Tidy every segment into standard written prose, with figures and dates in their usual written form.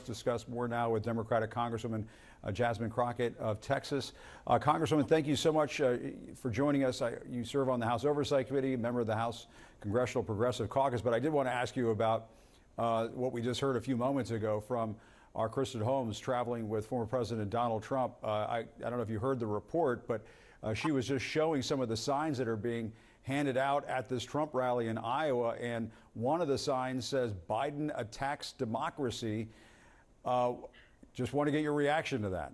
discuss more now with Democratic Congresswoman Jasmine Crockett of Texas. Congresswoman, thank you so much for joining us. You serve on the House Oversight Committee, member of the House Congressional Progressive Caucus, but I did want to ask you about what we just heard a few moments ago from our Kristen Holmes traveling with former President Donald Trump. I don't know if you heard the report, but she was just showing some of the signs that are being handed out at this Trump rally in Iowa, and one of the signs says Biden attacks democracy. Just want to get your reaction to that.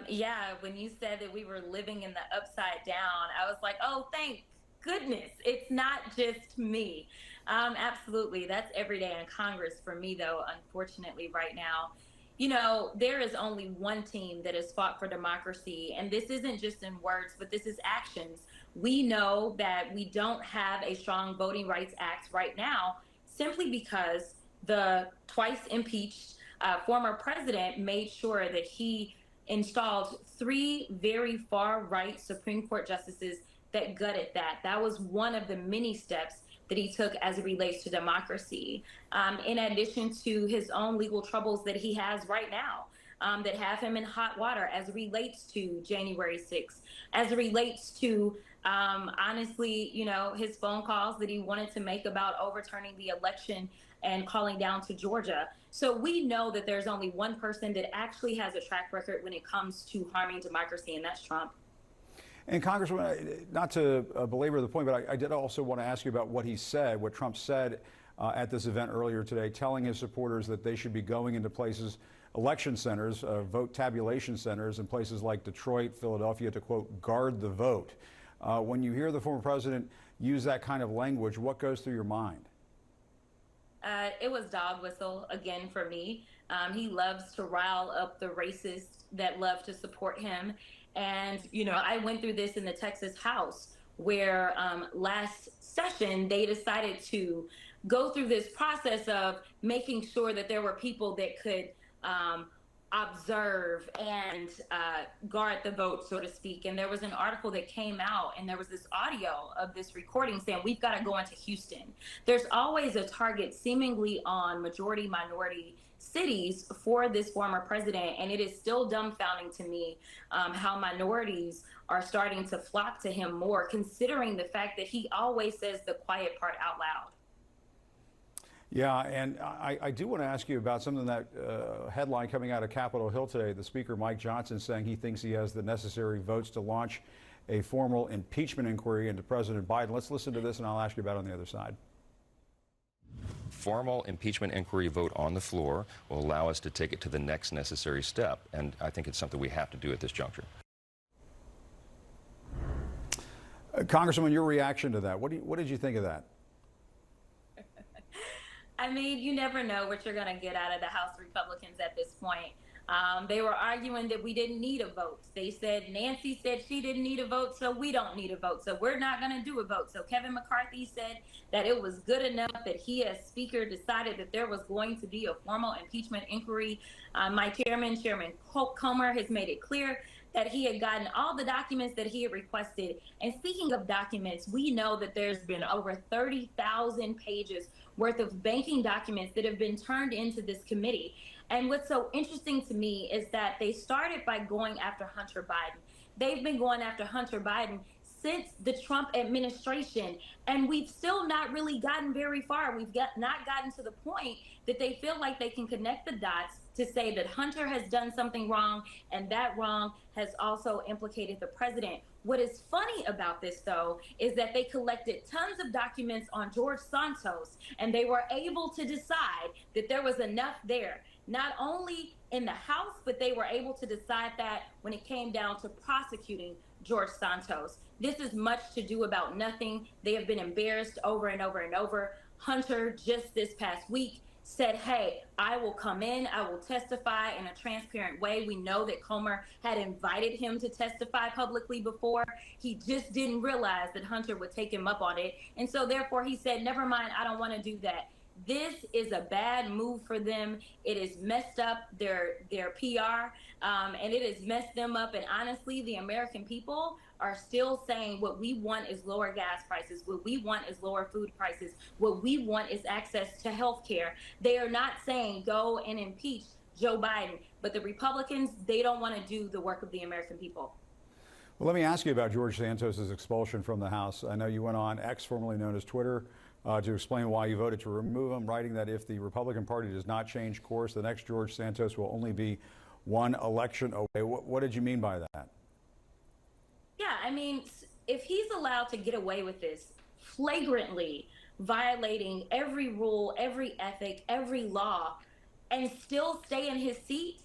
Yeah, when you said that we were living in the upside down, I was like, oh, thank goodness it's not just me. Absolutely, that's every day in Congress for me, though, unfortunately, right now. You know, there is only one team that has fought for democracy, and this isn't just in words, but this is actions. We know that we don't have a strong Voting Rights Act right now simply because the twice impeached former president made sure that he installed 3 very far-right Supreme Court justices that gutted that. That was one of the many steps that he took as it relates to democracy, in addition to his own legal troubles that he has right now, that have him in hot water as it relates to January 6th, as it relates to, honestly, you know, his phone calls that he wanted to make about overturning the election and calling down to Georgia. So we know that there's only one person that actually has a track record when it comes to harming democracy, and that's Trump. And Congresswoman, not to belabor the point, but I did also want to ask you about what he said, what Trump said at this event earlier today, telling his supporters that they should be going into places, election centers, vote tabulation centers in places like Detroit, Philadelphia, to, quote, guard the vote. When you hear the former president use that kind of language, what goes through your mind? It was dog whistle again for me. He loves to rile up the racists that love to support him. And, you know, I went through this in the Texas House where last session they decided to go through this process of making sure that there were people that could observe and guard the vote, so to speak. And there was an article that came out, and there was this audio of this recording saying, we've got to go into Houston. There's always a target seemingly on majority minority cities for this former president, and it is still dumbfounding to me how minorities are starting to flock to him more, considering the fact that he always says the quiet part out loud. Yeah, and I do want to ask you about something that headline coming out of Capitol Hill today. The Speaker, Mike Johnson, saying he thinks he has the necessary votes to launch a formal impeachment inquiry into President Biden. Let's listen to this, and I'll ask you about it on the other side. Formal impeachment inquiry vote on the floor will allow us to take it to the next necessary step, and I think it's something we have to do at this juncture. Congresswoman, your reaction to that, what did you think of that? I mean, you never know what you're going to get out of the House Republicans at this point. They were arguing that we didn't need a vote. They said Nancy said she didn't need a vote, so we don't need a vote. So we're not going to do a vote. So Kevin McCarthy said that it was good enough that he, as Speaker, decided that there was going to be a formal impeachment inquiry. My Chairman Comer, has made it clear that he had gotten all the documents that he had requested. And speaking of documents, we know that there's been over 30,000 pages worth of banking documents that have been turned into this committee. And what's so interesting to me is that they started by going after Hunter Biden. They've been going after Hunter Biden since the Trump administration, and we've still not really gotten very far. We've not gotten to the point that they feel like they can connect the dots to say that Hunter has done something wrong, and that wrong has also implicated the president. What is funny about this, though, is that they collected tons of documents on George Santos, and they were able to decide that there was enough there, not only in the House, but they were able to decide that when it came down to prosecuting George Santos. This is much to do about nothing. They have been embarrassed over and over and over. Hunter, just this past week, said, hey, I will come in, I will testify in a transparent way. We know that Comer had invited him to testify publicly before. He just didn't realize that Hunter would take him up on it. And so therefore he said, never mind, I don't want to do that. This is a bad move for them. It has messed up their PR, and it has messed them up. And honestly, the American people are still saying what we want is lower gas prices. What we want is lower food prices. What we want is access to health care. They are not saying go and impeach Joe Biden. But the Republicans, they don't want to do the work of the American people. Well, let me ask you about George Santos' expulsion from the House. I know you went on X, formerly known as Twitter, to explain why you voted to remove him, writing that if the Republican Party does not change course, the next George Santos will only be one election away. What did you mean by that? Yeah, I mean, if he's allowed to get away with this, flagrantly violating every rule, every ethic, every law, and still stay in his seat,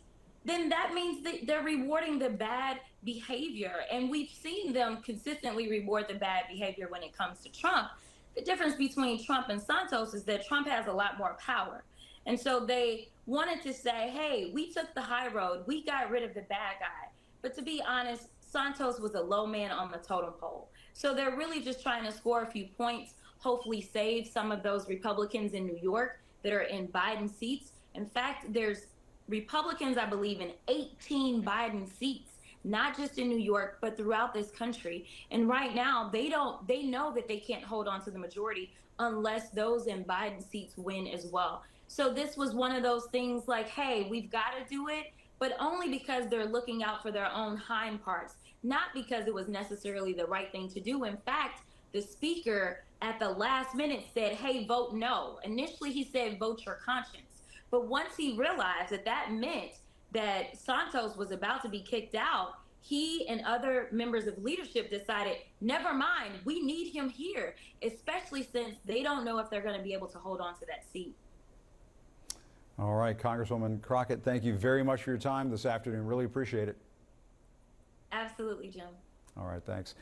then that means that they're rewarding the bad behavior. And we've seen them consistently reward the bad behavior when it comes to Trump. The difference between Trump and Santos is that Trump has a lot more power. And so they wanted to say, hey, we took the high road. We got rid of the bad guy. But to be honest, Santos was a low man on the totem pole. So they're really just trying to score a few points, hopefully save some of those Republicans in New York that are in Biden seats. In fact, there's Republicans, I believe, in 18 Biden seats, not just in New York, but throughout this country. And right now, they know that they can't hold on to the majority unless those in Biden seats win as well. So this was one of those things like, hey, we've got to do it, but only because they're looking out for their own hind parts, not because it was necessarily the right thing to do. In fact, the speaker at the last minute said, hey, vote no. Initially, he said, vote your conscience. But once he realized that that meant that Santos was about to be kicked out, he and other members of leadership decided, never mind, we need him here, especially since they don't know if they're going to be able to hold on to that seat. All right, Congresswoman Crockett, thank you very much for your time this afternoon. Really appreciate it. Absolutely, Jim. All right, thanks.